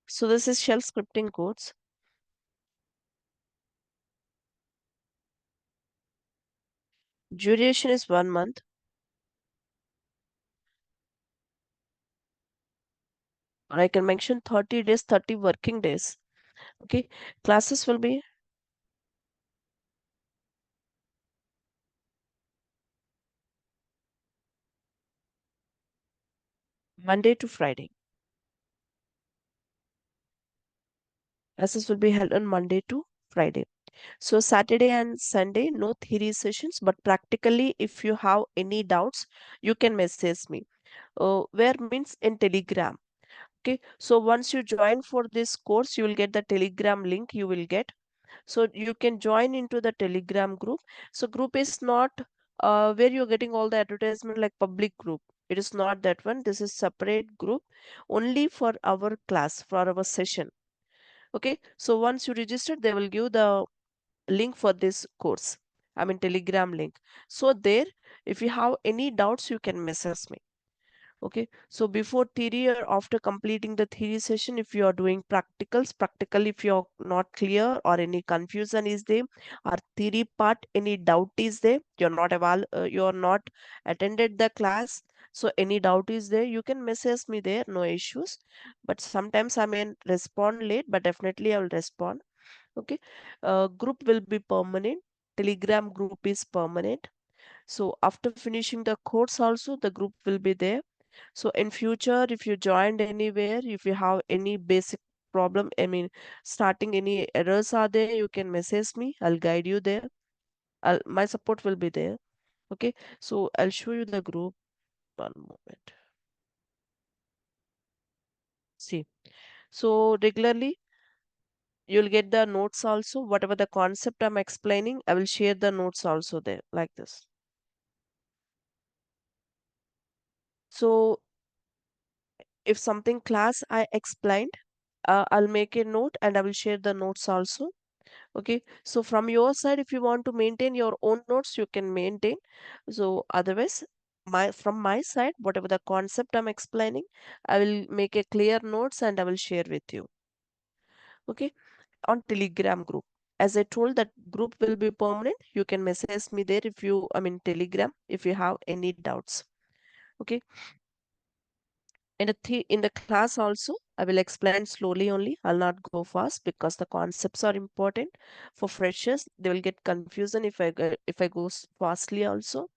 So this is shell scripting codes. Duration is 1 month. Or I can mention 30 days, 30 working days. Okay. Classes will be Monday to Friday. Classes will be held on Monday to Friday. So Saturday and Sunday, no theory sessions, but practically, if you have any doubts, you can message me. Where means in Telegram. Okay. So once you join for this course, you will get the Telegram link. You will get. So you can join into the Telegram group. So group is not where you're getting all the advertisement like public group. It is not that one. This is separate group only for our class, for our session. Okay. So once you register, they will give the link for this course. I mean Telegram link. So there, if you have any doubts, you can message me. Okay, so before theory or after completing the theory session, if you are doing practicals, practical if you're not clear or any confusion is there, or theory part any doubt is there, you're not attended the class, so any doubt is there, you can message me there, no issues. But sometimes I may respond late, but definitely I will respond. Okay, group will be permanent. Telegram group is permanent. So after finishing the course also, the group will be there. So in future, if you joined anywhere, if you have any basic problem, I mean, starting any errors are there, you can message me. I'll guide you there. My support will be there. Okay. So I'll show you the group. One moment. See. So regularly, you'll get the notes also. Whatever the concept I'm explaining, I will share the notes also there like this. So if something class I explained, I'll make a note and I will share the notes also. Okay, so from your side, if you want to maintain your own notes, you can maintain. So otherwise, from my side, whatever the concept I'm explaining, I will make a clear notes and I will share with you. Okay, on Telegram group. As I told, that group will be permanent. You can message me there if you, I mean Telegram, if you have any doubts. Okay. In the class also, I will explain slowly only. I'll not go fast because the concepts are important. For freshers, they will get confusion if I go fastly also.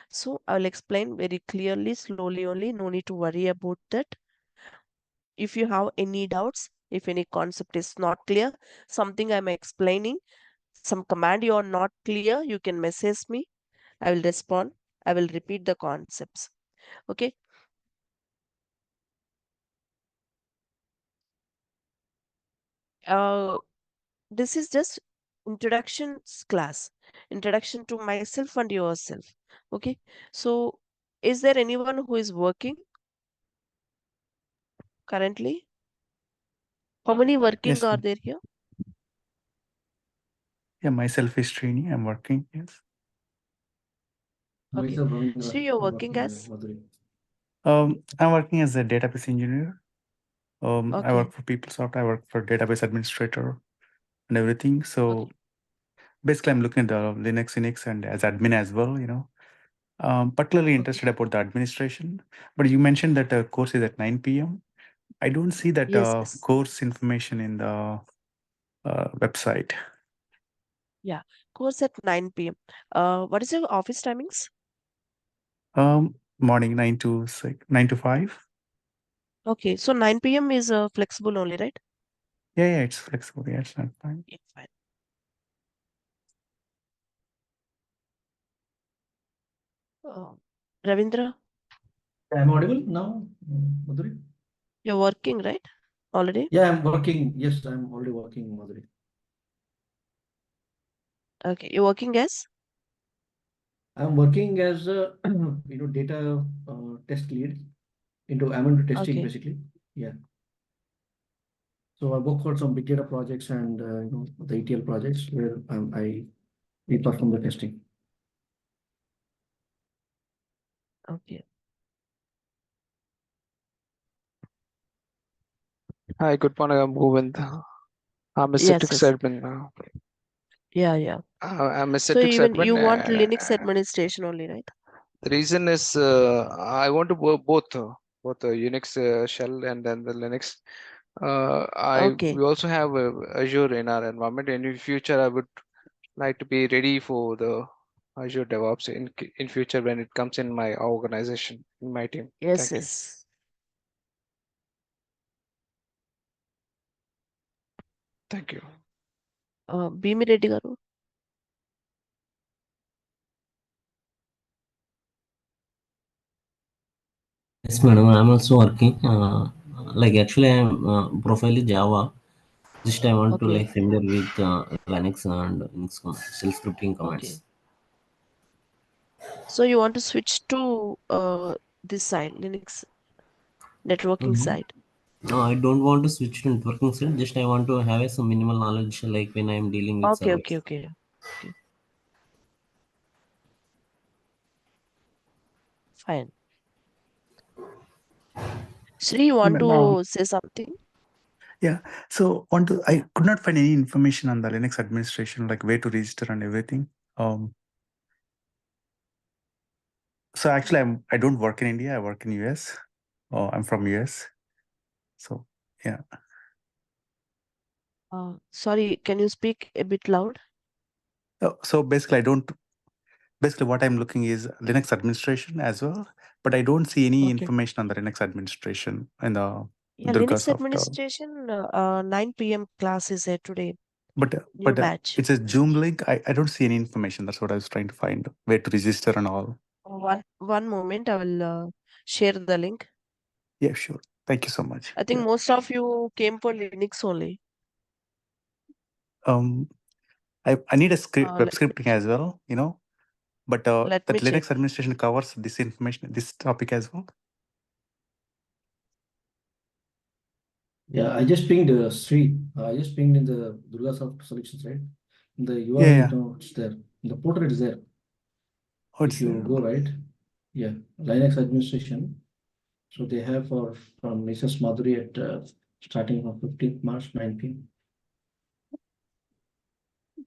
So I will explain very clearly, slowly only. No need to worry about that. If you have any doubts, if any concept is not clear, something I'm explaining, some command you are not clear, you can message me. I will respond. I will repeat the concepts. Okay. This is just introduction class, introduction to myself and yourself. Okay, so is there anyone who is working currently? How many working Yes. are there here? Yeah, myself is Srini. I'm working. Yes. Okay, so you're working as? I'm working as a database engineer. I Okay, work for PeopleSoft. I work for database administrator and everything. So okay. basically, I'm looking at the Linux, Unix, and as admin as well. Particularly Okay. interested about the administration. But you mentioned that the course is at 9 p.m. I don't see that Yes, yes. course information in the website. Yeah, course at 9 p.m. What is your office timings? Morning 9 to 6, 9 to 5. Okay, so 9 p.m. is flexible only, right? Yeah, it's flexible. Yeah, it's not fine. Yeah, fine. Uh, Ravindra, I'm audible now, Madhuri? you're working, right? Already? Yeah, I'm working. Yes, I'm already working, Madhuri. Okay, you're working as? I'm working as a data test lead I'm into testing Okay. basically. Yeah. So I work for some big data projects and the ETL projects where we perform the testing. Okay. Hi, good morning. I'm Govind. I'm a Yes, Citrix yes. admin now. Yeah. I'm a So Citrix even admin. you want Linux administration only, right? The reason is I want to work both the Unix shell and then the Linux. Okay. We also have Azure in our environment. And in future, I would like to be ready for the Azure DevOps in future when it comes in my organization, in my team. Yes, Thank you. yes. Thank you. Bimi Reddy garu. Yes, madam. I'm also working. Like actually, I'm profile is Java. Just I want to Okay. like familiar with Linux and Unix shell scripting Okay. commands. So you want to switch to this side, Linux networking Mhm. side. No, I don't want to switch to networking side. Just I want to have some minimal knowledge, like when I'm dealing with Okay, servers. okay, okay. Okay. Fine. Sri, you want Even, to say something? yeah. So I could not find any information on the Linux administration, like where to register and everything. So actually, I don't work in India. I work in US. I'm from US. So yeah. Sorry, can you speak a bit loud? So basically, I don't. Basically, what I'm looking is Linux administration as well, but I don't see any Okay. information on the Linux administration in the Yeah, Linux DURGASOFT. administration, 9 p.m. class is there today. But New batch. it's a Zoom link. I don't see any information. That's what I was trying to find, where to register and all. One moment, I will share the link. Yeah, sure. Thank you so much. I think Yeah. most of you came for Linux only. I need a script, web Let me scripting as well, but let that me check. Linux administration covers this information, this topic as well. Yeah, I just pinged Sri. I just pinged in the DurgaSoft solutions, right? The Yeah, URL, yeah. it's there. The portal is there. Oh, If it's you there. go right, yeah, Linux administration. So they have from Mrs. Madhuri at starting from 15th March, 9 p.m.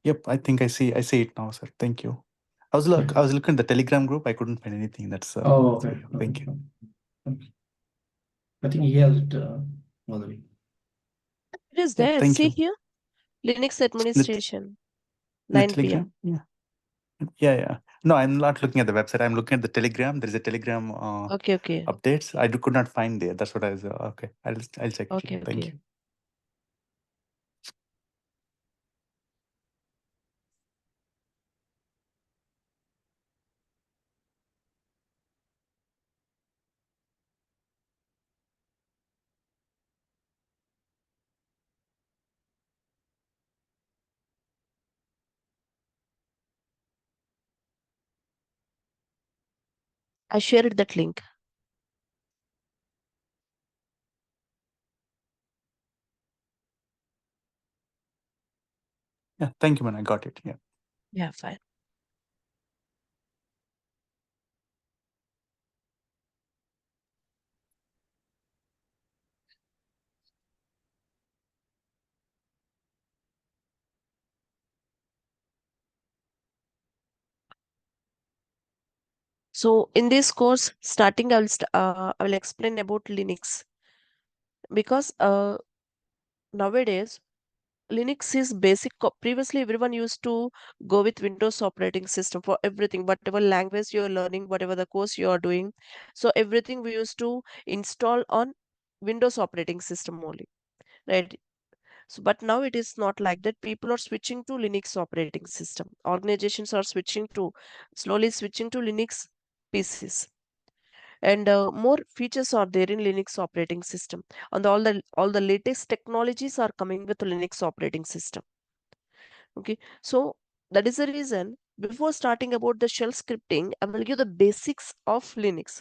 Yep, I think I see it now, sir. Thank you. I was Yeah. looking at the Telegram group. I couldn't find anything. That's Oh, so okay. yeah, thank you. Okay. I think he has it, Madhuri. It is Yeah, there. thank See you. here, Linux The, administration, the 9 Telegram, p.m. yeah. No, I'm not looking at the website. I'm looking at the Telegram. There is a Telegram Okay. updates. Could not find there. That's what I was. Okay, I'll check it later. Thank Okay. you. I shared that link. Yeah, thank you, man. I got it. Yeah. Yeah, fine. So in this course, starting, I will explain about Linux because nowadays Linux is basic. Previously, everyone used to go with Windows operating system for everything, whatever language you are learning, whatever the course you are doing. So everything we used to install on Windows operating system only, right? So, but now it is not like that. People are switching to Linux operating system. Organizations are slowly switching to Linux PCs, and more features are there in Linux operating system. And all the latest technologies are coming with Linux operating system. Okay, so that is the reason. Before starting about the shell scripting, I will give the basics of Linux.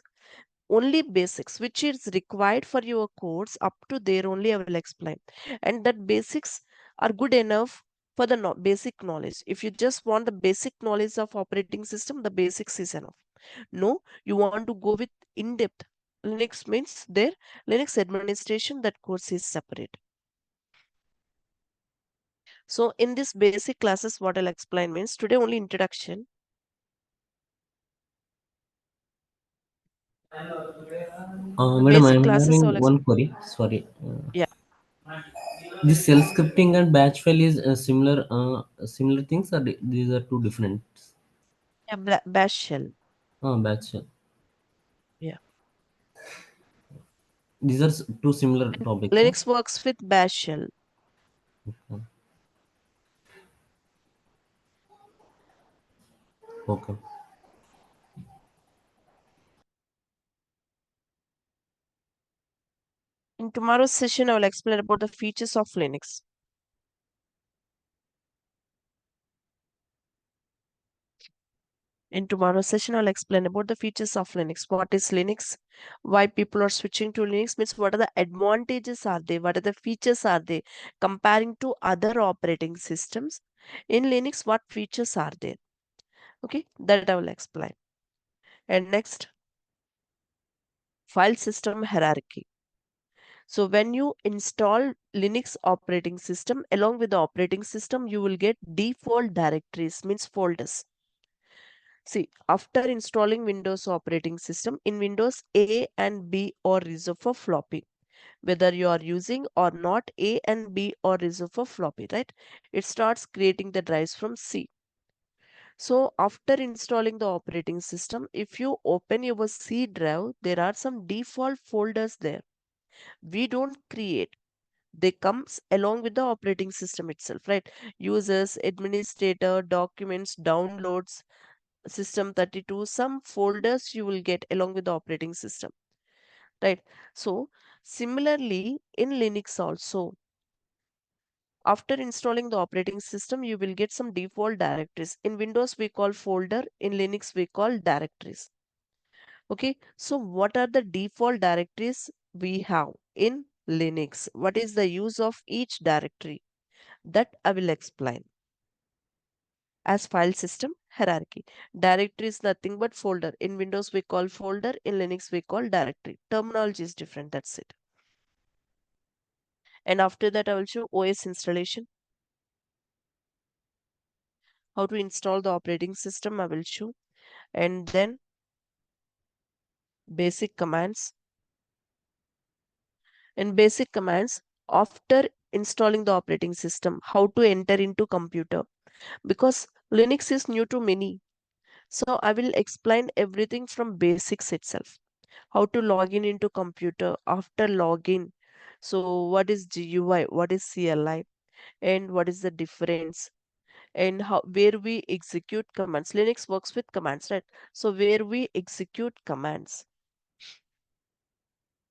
Only basics, which is required for your course. Up to there only I will explain, and that basics are good enough for the basic knowledge. If you just want the basic knowledge of operating system, the basics is enough. No, you want to go with in-depth Linux means there Linux administration, that course is separate. So in this basic classes, what I'll explain means today only introduction. Madam, Basic I'm classes having I'll one query. Sorry. yeah, This self scripting and batch file is similar things, or these are two different? yeah, bash shell. Batch shell. Yeah. These are two similar topics. Huh? Linux works with bash shell. Okay. In tomorrow's session, I will explain about the features of Linux. In tomorrow's session, I'll explain about the features of Linux. What is Linux? Why people are switching to Linux means what are the advantages are they? What are the features are they comparing to other operating systems? In Linux, what features are there? Okay, that I will explain. And next, file system hierarchy. So when you install Linux operating system, along with the operating system, you will get default directories, means folders. See, after installing Windows operating system, in Windows A and B are reserved for floppy. Whether you are using or not, A and B are reserved for floppy, right? It starts creating the drives from C. So after installing the operating system, if you open your C drive, there are some default folders there. We don't create. They comes along with the operating system itself, right? Users, administrator, documents, downloads, system 32, some folders you will get along with the operating system, right? So similarly in Linux also, after installing the operating system, you will get some default directories. In Windows we call folder, in Linux we call directories. Okay, so what are the default directories we have in Linux? What is the use of each directory? That I will explain. As file system hierarchy, directory is nothing but folder. In Windows we call folder, in Linux we call directory. Terminology is different, that's it. And after that I will show OS installation, how to install the operating system I will show, and then basic commands. In basic commands, after installing the operating system, how to enter into computer, because Linux is new to many. So I will explain everything from basics itself. How to log in into computer, after login. So what is GUI, what is CLI, and what is the difference, and how where we execute commands. Linux works with commands, right? So where we execute commands,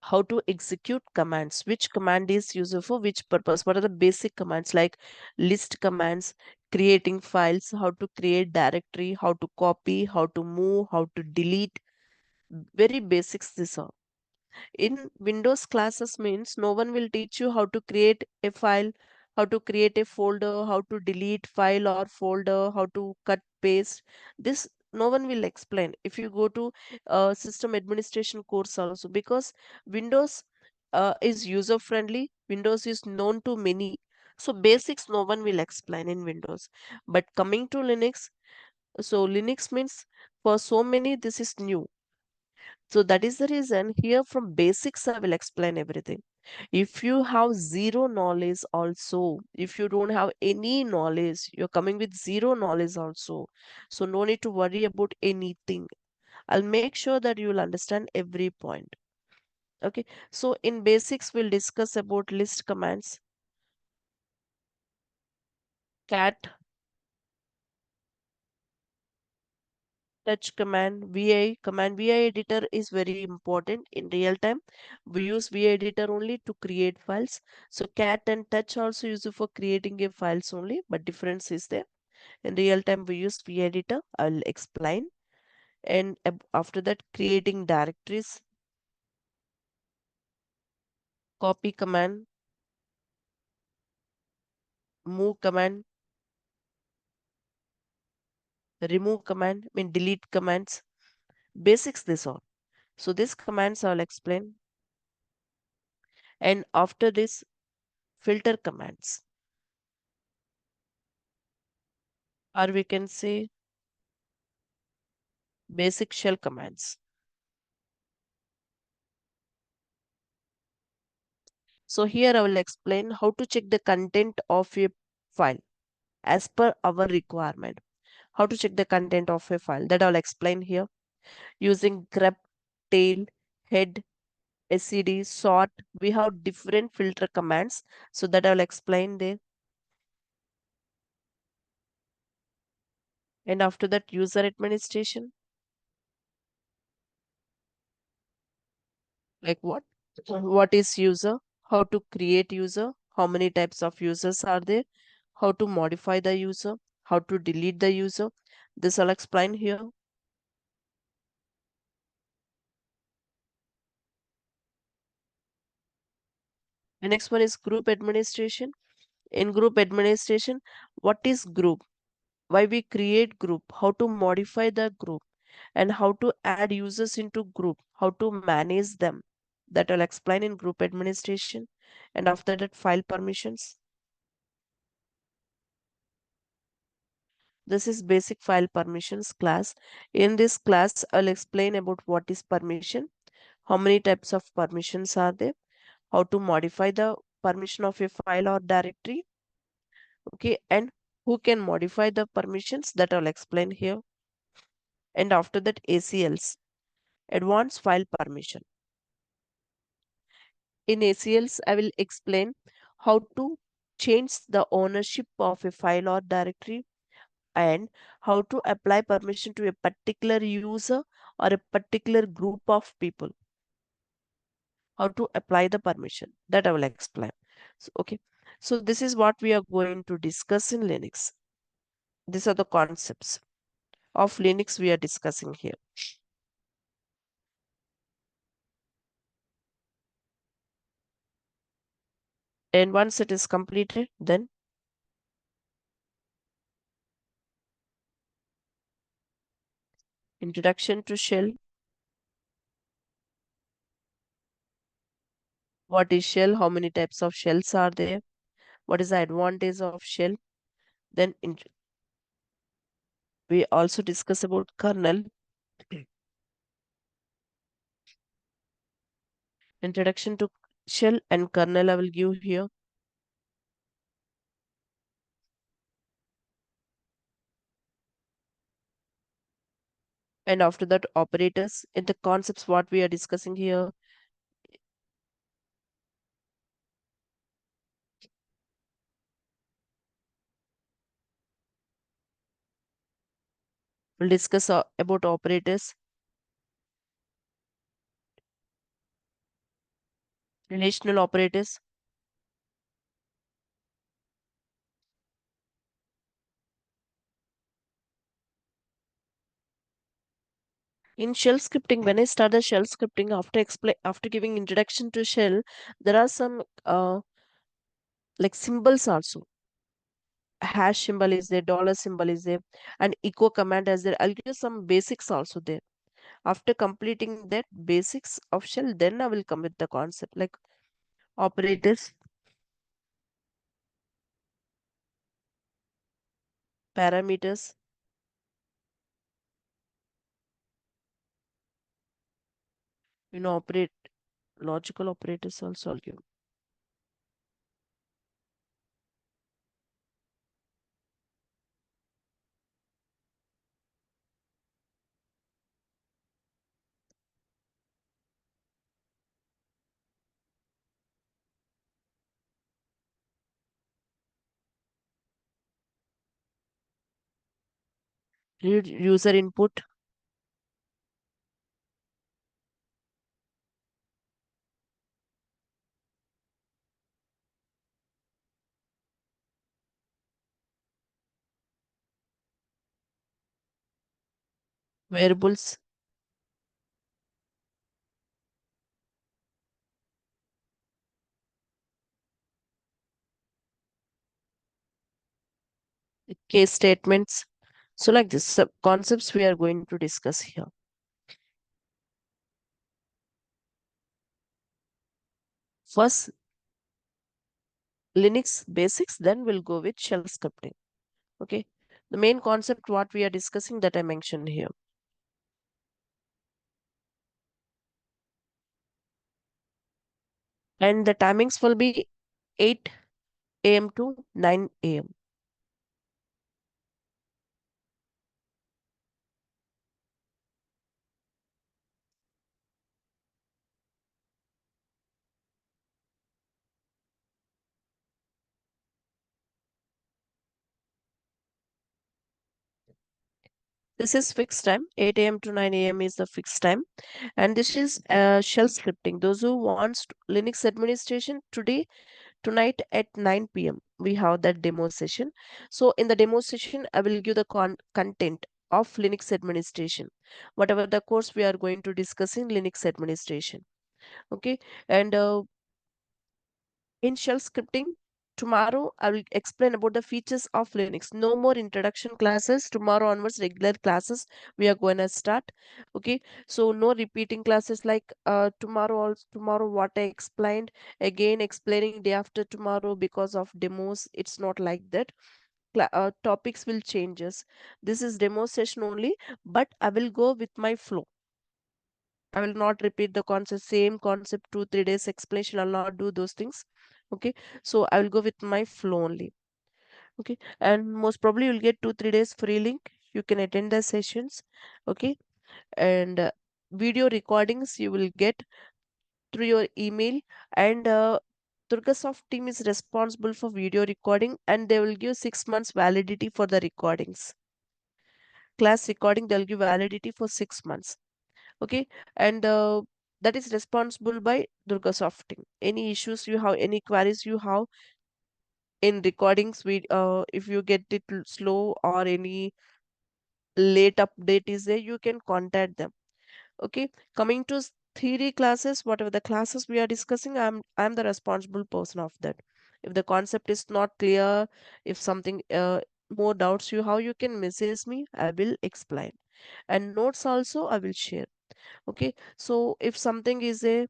how to execute commands, which command is useful for which purpose, what are the basic commands like list commands, creating files, how to create directory, how to copy, how to move, how to delete. Very basics these are. In Windows classes means no one will teach you how to create a file, how to create a folder, how to delete file or folder, how to cut paste. This no one will explain if you go to system administration course also, because Windows is user friendly. Windows is known to many. So basics no one will explain in Windows. But coming to Linux, so Linux means for so many this is new. So that is the reason here from basics I will explain everything. If you have zero knowledge also, if you don't have any knowledge, you're coming with zero knowledge also. So no need to worry about anything. I'll make sure that you will understand every point. Okay. So in basics, we'll discuss about list commands, cat, touch command, VI command. VI editor is very important in real time. We use VI editor only to create files. So cat and touch also used for creating a files only, but difference is there. In real time, we use VI editor. I'll explain. And after that, creating directories, copy command, move command, remove command, delete commands. Basics this all. So these commands I'll explain. And after this, filter commands. or we can say basic shell commands. So here I will explain how to check the content of a file as per our requirement. How to check the content of a file, that I'll explain here using grep, tail, head, SCD, sort. We have different filter commands, so that I'll explain there. And after that, user administration. Like what? What is user? How to create user? How many types of users are there? How to modify the user? How to delete the user? This I'll explain here. The next one is group administration. In group administration, what is group? Why we create group? How to modify the group? And how to add users into group? How to manage them? That I'll explain in group administration. And after that, file permissions. This is basic file permissions class. In this class, I'll explain about what is permission, how many types of permissions are there, how to modify the permission of a file or directory, okay, and who can modify the permissions, that I'll explain here. And after that, ACLs, advanced file permission. In ACLs, I will explain how to change the ownership of a file or directory and how to apply permission to a particular user or a particular group of people. How to apply the permission, that I will explain. So, okay. So this is what we are going to discuss in Linux. These are the concepts of Linux we are discussing here. And once it is completed, then introduction to shell. What is shell? How many types of shells are there? What is the advantage of shell? Then we also discuss about kernel. Introduction to shell and kernel I will give here. And after that, operators. In the concepts what we are discussing here, we'll discuss about operators, relational operators. In shell scripting, when I start the shell scripting, after giving introduction to shell, there are some like symbols also. Hash symbol is there, dollar symbol is there, and echo command is there. I'll give some basics also there. After completing that basics of shell, then I will come with the concept like operators, parameters, operate logical operators also I'll give. Read user input, variables, case statements. So like this concepts we are going to discuss here. First, Linux basics, then we'll go with shell scripting. Okay. The main concept what we are discussing that I mentioned here. And the timings will be 8 a.m. to 9 a.m. This is fixed time. 8 a.m. to 9 a.m. is the fixed time. And this is shell scripting. Those who wants Linux administration tonight at 9 p.m. we have that demo session. So in the demo session, I will give the content of Linux administration, whatever the course we are going to discuss in Linux administration. Okay. And in shell scripting, tomorrow I will explain about the features of Linux. No more introduction classes. Tomorrow onwards, regular classes we are going to start. Okay, so no repeating classes like tomorrow what I explained again explaining day after tomorrow because of demos. It's not like that. Topics will changes. This is demo session only, but I will go with my flow. I will not repeat the concept, same concept, 2-3 days explanation. I'll not do those things. Okay, so I will go with my flow only. Okay, and most probably you'll get 2-3 days free link. You can attend the sessions. Okay, and video recordings you will get through your email. And DurgaSoft team is responsible for video recording, and they will give 6 months validity for the recordings. Class recording, they'll give validity for 6 months. Okay, and that is responsible by DurgaSoft team. Any issues you have, any queries you have in recordings, if you get it slow or any late update is there, you can contact them. Okay, coming to theory classes, whatever the classes we are discussing, I'm the responsible person of that. If the concept is not clear, if something more doubts you have, you can message me, I will explain. And notes also I will share. Okay, so if something is a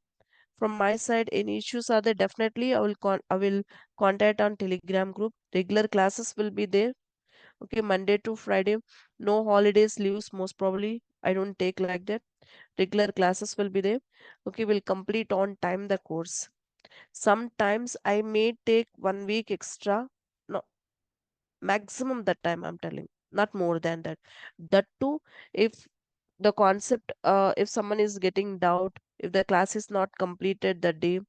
from my side any issues are there, definitely I will contact on Telegram group. Regular classes will be there. Okay, Monday to Friday, no holidays leaves most probably. I don't take like that. Regular classes will be there. Okay, we'll complete on time the course. Sometimes I may take 1 week extra. No, maximum that time I'm telling, not more than that. That too, if the concept, if someone is getting doubt, if the class is not completed that day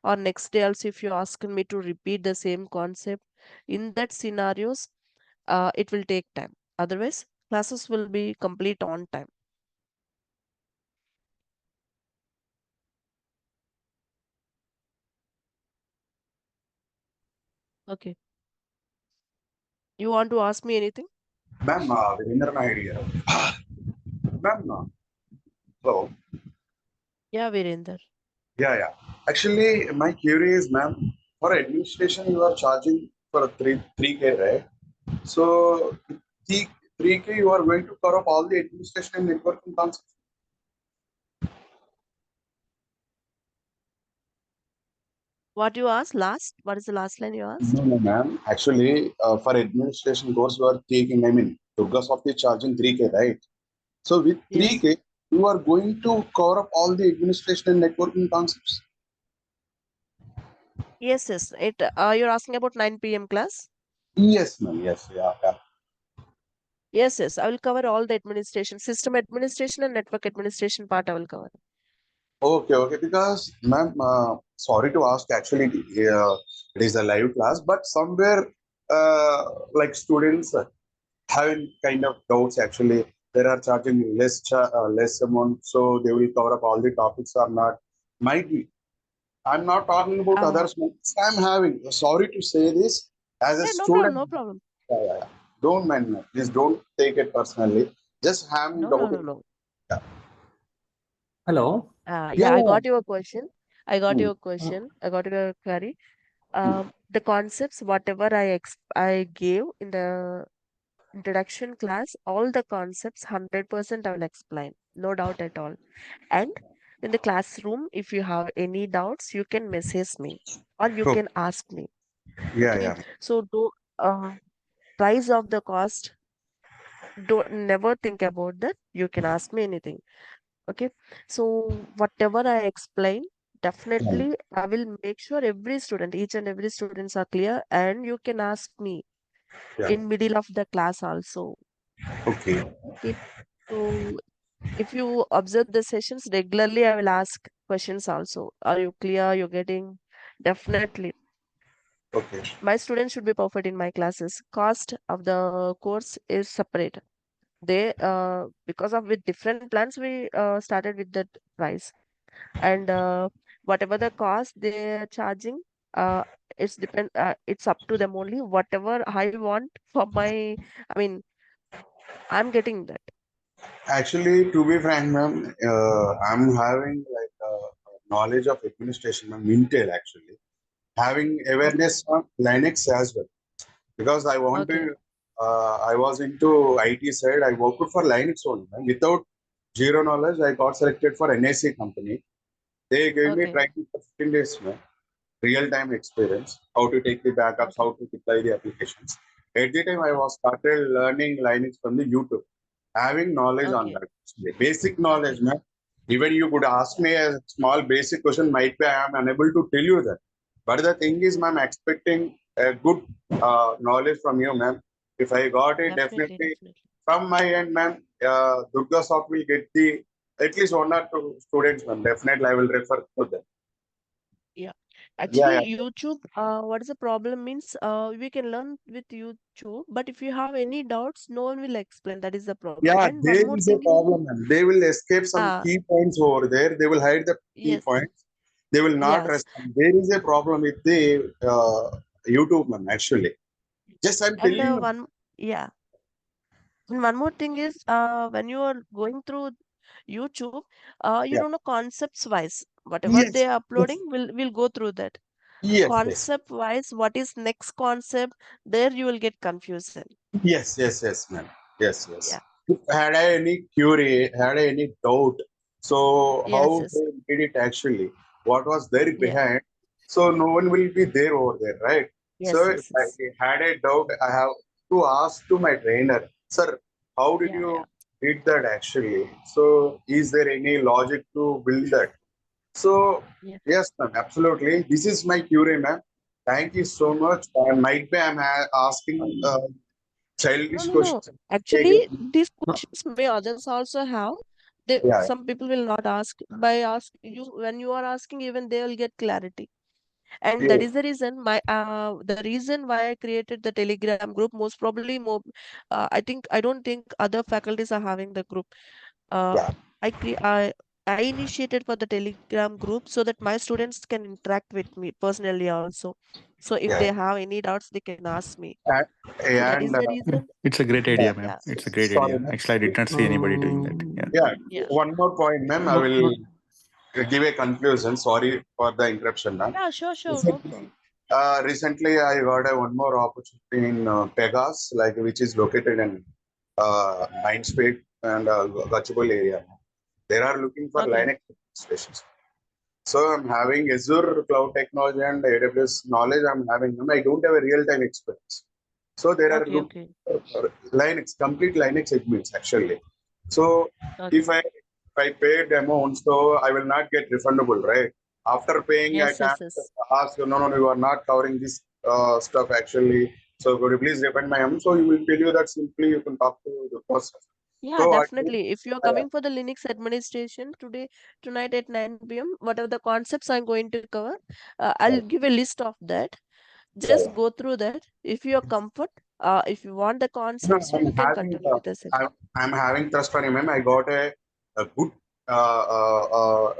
or next day also, if you ask me to repeat the same concept, in that scenarios, it will take time. Otherwise, classes will be complete on time. Okay. You want to ask me anything? Ma'am, Virendra Nair here. Ma'am, hello. Yeah, Virender. Yeah. Actually, my query is, ma'am, for administration, you are charging for 3K, right? So, 3K, you are going to cover up all the administration and networking concepts. What you asked last? What is the last line you asked? No, ma'am. Actually, for administration course, you are taking, DurgaSoft is charging 3K, right? So, with Yes. 3K, you are going to cover up all the administration and networking concepts. Yes. You're asking about 9 p.m. class? Yes, ma'am. Yes, yeah. Yes. I will cover all the administration, system administration and network administration part I will cover. Okay. Because, ma'am, sorry to ask. Actually, it is a live class, but somewhere, like students having kind of doubts. Actually, they are charging less amount, so they will cover up all the topics or not. Might be. I'm not talking about Uh, others. I'm having. Sorry to say this as a yeah, no problem, student. no problem. Yeah. Don't mind, ma'am. Please don't take it personally. Just I'm doubting. No. Yeah. Hello. Yeah, I Yeah. got your question. I got Hmm. your question. I got your query. The concepts, whatever I gave in the introduction class, all the concepts 100% I will explain. No doubt at all. And in the classroom, if you have any doubts, you can message me or you Okay. can ask me. Yeah. Okay. So do price of the cost. don't never think about that. You can ask me anything. Okay. So whatever I explain, definitely I will make sure each and every students are clear, and you can ask me Yeah. in middle of the class also. Okay. Okay. So if you observe the sessions regularly, I will ask questions also. Are you clear? You're getting? Definitely. Okay. My students should be perfect in my classes. Cost of the course is separate. They because of with different plans we started with that price, and whatever the cost they're charging, uh it's up to them only. Whatever I want for my, I mean, I'm getting that. Actually, to be frank, ma'am, I'm having like knowledge of administration, ma'am, Intel actually. Having Okay. awareness on Linux as well. Because I want Okay. to, I was into IT side, I worked for Linux only. Ma'am. Without zero knowledge, I got selected for NAC company. They gave me Okay. training for 15 days, ma'am. Real-time experience, how to take the backups, Okay. how to deploy the applications. At the time, I Okay. was started learning Linux from the YouTube, having knowledge on Okay. that. Basic knowledge, Okay. man. Even you could ask me a small basic question, might be I am unable to tell you that. But the thing is, ma'am, expecting a good knowledge from you, ma'am. If I got it, Definitely. definitely Definitely. from my end, ma'am, DurgaSoft will get the at least one or two students, ma'am. Definitely, I will refer to them. Yeah. Yeah, Actually, YouTube, what is the problem means, we can learn with YouTube, but if you have any doubts, no one will explain. That is the problem. yeah, And one there more is a thing is, problem, man. They will escape some uh, key points over there. They will hide the key yes, points. They will not yes. respond. There is a problem with the YouTube, man, actually. Just I'm And telling you. yeah. And one more thing is, when you are going through YouTube, you Yeah. don't know concepts wise. Whatever Yes. they are Yes. uploading, we'll go through that. Yes. Yes. Concept wise, what is next concept? There you will get confusion. Yes. Yes. Yes, man. Yes. Yes. Yeah. Had I any query, had I any doubt, so Yes, how yes. they did it actually, what was there Yeah. behind, so no one will be there over there, right? Yes, So if yes, I yes. had a doubt, I have to ask to my trainer, sir, how did Yeah, yeah. you did that actually? So is there any logic to build that? So Yeah. yes, ma'am, absolutely. This is my query, ma'am. Thank you so Yeah. much. Might be I'm asking No, childish no, no. questions. Actually, these No, questions may others also have. They, Yeah, some people will not ask. By ask you, when you are asking, even they will get clarity. And that yeah. is the reason the reason why I created the Telegram group. Most probably, more, I don't think other faculties are having the group. Uh, Yeah. I cre I initiated for the Telegram group so that my students can interact with me personally also. So if they Yeah. have any doubts, they can ask me. And, So that is and the Yeah, reason. it's a great yeah, idea, ma'am. Yeah, It's a great sorry, idea. ma'am. Actually, I did not see anybody doing that. Yeah. Yeah, yeah, one more point, ma'am. I no, will no. give a conclusion. Sorry for the interruption, ma'am. yeah. Sure, sure, no Recently, problem. recently I got a one more opportunity in Pegas, like which is located in Mindspace and Gachibowli area. They are looking for Okay, Linux stations. So I'm having Azure cloud technology and AWS knowledge. I'm having them. I don't have a real-time experience. So there are okay, look okay, Linux, complete Linux admins actually. So okay. if I paid amount, so I will not get refundable, right? After paying, I Yes, can't yes, yes. ask, no, no, no, you are not covering this stuff actually. So could you please refund my amount? So you will tell you that simply you can talk to the person. Yeah, So I, definitely. If you're uh, coming for the Linux administration tonight at 9 p.m., whatever the concepts I'm going to cover, I'll give a list of that. Just go through that. If you're comfort, if you want the no, concepts, we can continue with the session. I'm having trust on you, ma'am. I got a good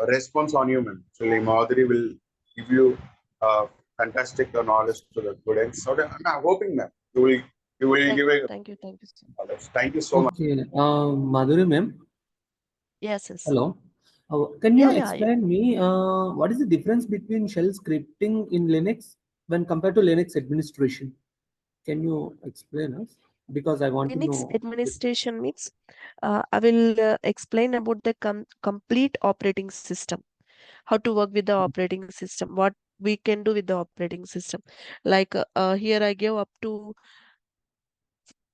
response on you, ma'am. Actually, Madhuri will give you fantastic knowledge to the students. So I'm hoping, ma'am, you will give a Thank you so much. knowledge. Thank you so much. Okay. Madhuri ma'am, Yes, yes. hello. Can you Yeah, yeah, yeah. explain me what is the difference between shell scripting in Linux when compared to Linux administration? Can you explain us? Because I want to Linux know. administration means I will explain about the complete operating system, how to work with the operating system, what we can do with the operating system. Like here I give up to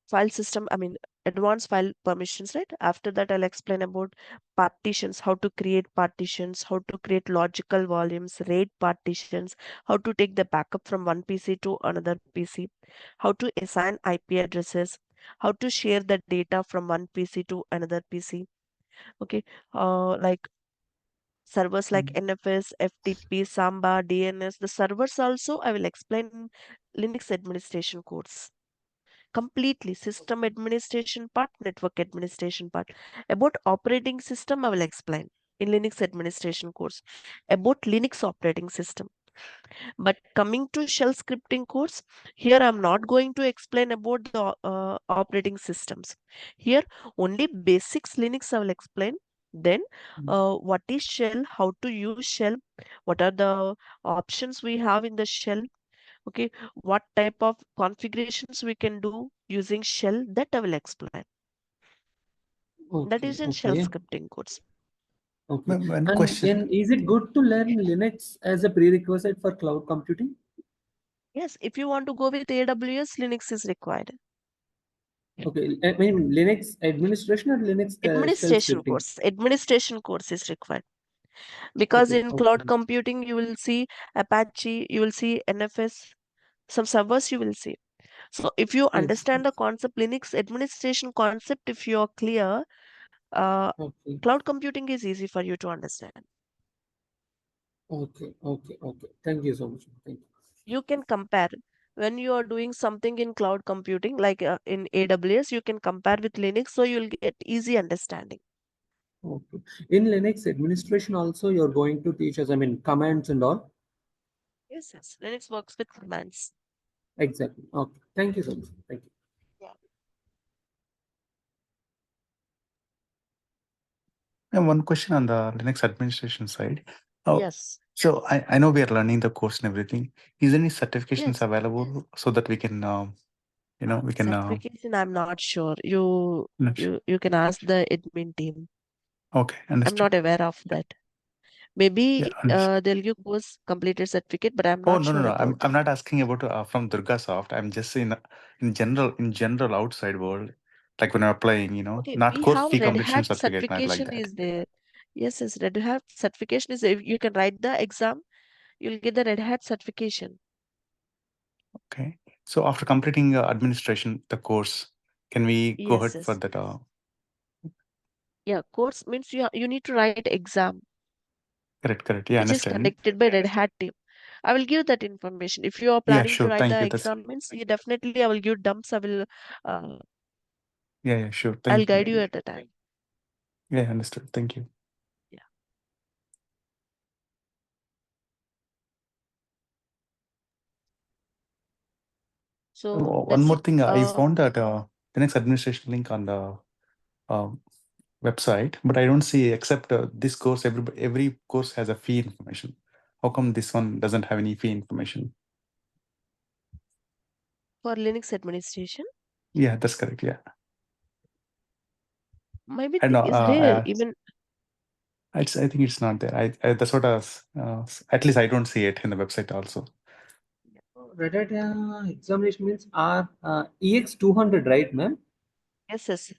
file system, I mean advanced file permissions, right? After that, I'll explain about partitions, how to create partitions, how to create logical volumes, RAID partitions, how to take the backup from one PC to another PC, how to assign IP addresses, how to share the data from one PC to another PC. Okay, like servers like NFS, FTP, Samba, DNS. The servers also I will explain in Linux administration course. Completely system administration part, network administration part. About operating system, I will explain in Linux administration course about Linux operating system. But coming to shell scripting course, here I'm not going to explain about the operating systems. Here only basics Linux I will explain. Then what is shell, how to use shell, what are the options we have in the shell, okay, what type of configurations we can do using shell, that I will explain. That Okay, is in shell okay, scripting course. okay. One And question. then is it good to learn Linux as a prerequisite for cloud computing? Yes, if you want to go with AWS, Linux is required. Okay, I mean Linux administration or Linux shell scripting? Administration course is required. Because Okay, in cloud okay, computing, you will see Apache, you will see NFS, some servers you will see. So if you yes, understand the yes. concept, Linux administration concept, if you are clear, Okay, cloud computing is easy for you to understand. okay, okay, okay. Thank you so much. Thank you. You can compare when you are doing something in cloud computing, like in AWS, you can compare with Linux, so you'll get easy understanding. Okay. In Linux administration also you're going to teach us, I mean, commands and all? Yes, yes. Linux works with commands. Exactly. Okay. Thank you so much. Thank you. Yeah. And one question on the Linux administration side. Oh, Yes. so I know we are learning the course and everything. Is there any certifications Yes. available so that we can, we can, Certification, I'm not sure. You can ask the admin team. okay, I'm understood. not aware of that. Yeah, Maybe understood. they'll give course completed certificate, but I'm Oh, not no, no, sure no. about I'm it. not asking about from DurgaSoft. I'm just saying in general outside world, like when I'm applying, Okay, not we course have fee Red completion Hat certificate, not like certification that. is there. Yes, yes, Red Hat certification is there. You can write the exam, you'll get the Red Hat certification. Okay. So after completing administration, the course, can we go Yes, ahead for yes. that? Yeah, course means you need to write exam, Correct, correct. Yeah, which is understand. conducted by Red Hat team. I will give that information. If you are Yeah, planning to sure. write Thank the you. That's exam, means you definitely I will give dumps. Uh, yeah, sure. I'll Thank you. guide you at the time. Yeah, understood. Thank you. Yeah. So One that's more it. thing, I found that the next administration link on the uh, website, but I don't see except this course. Every course has a fee information. How come this one doesn't have any fee information? For Linux administration, Yeah, that's correct. Yeah, maybe I know. is there even. I think it's not there. That's what I was. At least I don't see it in the website also. Red Hat examination means R EX 200, right, ma'am? Yes, yes.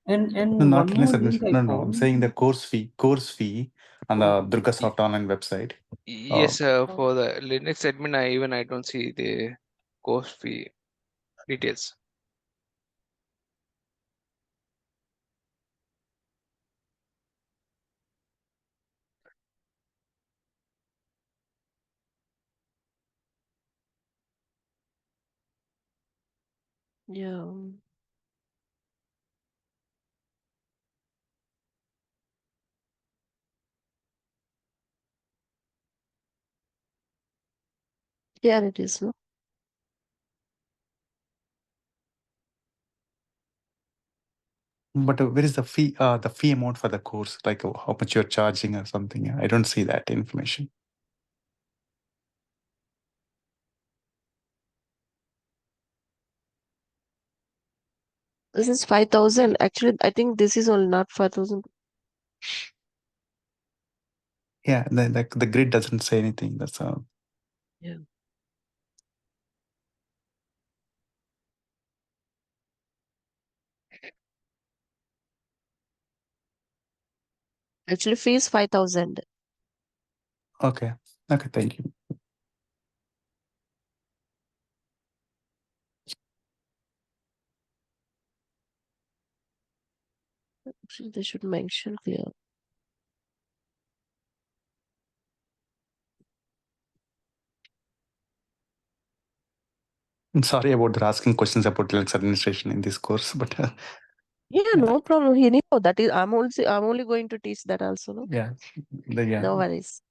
And No, one not Linux more link administration. I No, no. I'm found. saying the course fee on the Okay. DurgaSoft online website. Yes, for the Linux admin, I don't see the course fee details. Yeah. Yeah, it is. No? But where is the fee? The fee amount for the course, like how much you're charging or something? I don't see that information. This is 5,000. Actually, I think this is only not 5,000. Yeah, the grid doesn't say anything. That's all. Yeah. Actually, fee is 5,000. Okay. Okay. Thank you. Actually, they should mention clear. I'm sorry about asking questions about Linux administration in this course, but Yeah, yeah. no problem. Anyhow, that is I'm only going to teach that also, no? Yeah. No worries.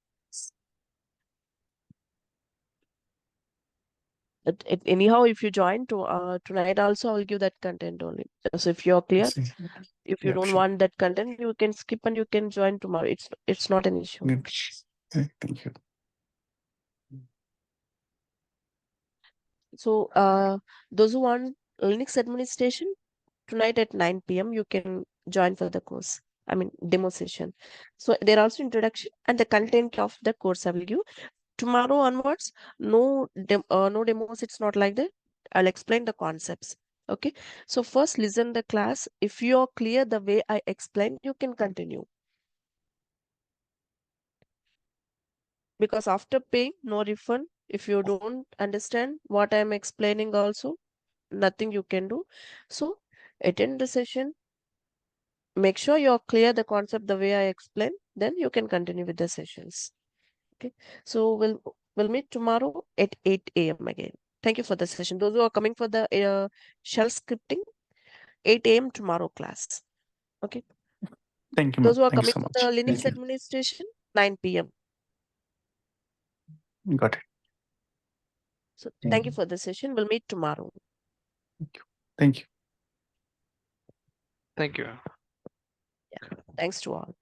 Anyhow, if you join to tonight also, I will give that content only. So if you're clear, See. if you Yeah, don't sure. want that content, you can skip and you can join tomorrow. It's not an issue. Good. Okay, thank you. So those who want Linux administration, tonight at 9 p.m. you can join for the course. I mean demo session. So there are also introduction and the content of the course I will give. Tomorrow onwards, no demos. It's not like that. I'll explain the concepts. Okay. So first listen the class. If you are clear the way I explained, you can continue. Because after paying, no refund. If you don't understand what I'm explaining also, nothing you can do. So attend the session. Make sure you're clear the concept the way I explained. Then you can continue with the sessions. Okay. So we'll meet tomorrow at 8 a.m. again. Thank you for the session. Those who are coming for the shell scripting, 8 a.m. tomorrow class. Okay. Thank you, Those ma'am. who are Thank you coming so for much. the Linux Thank you. administration, 9 p.m. Got it. So Thank thank you. you for the session. We'll meet tomorrow. Thank you. Thank you. Thank you. Thanks to all.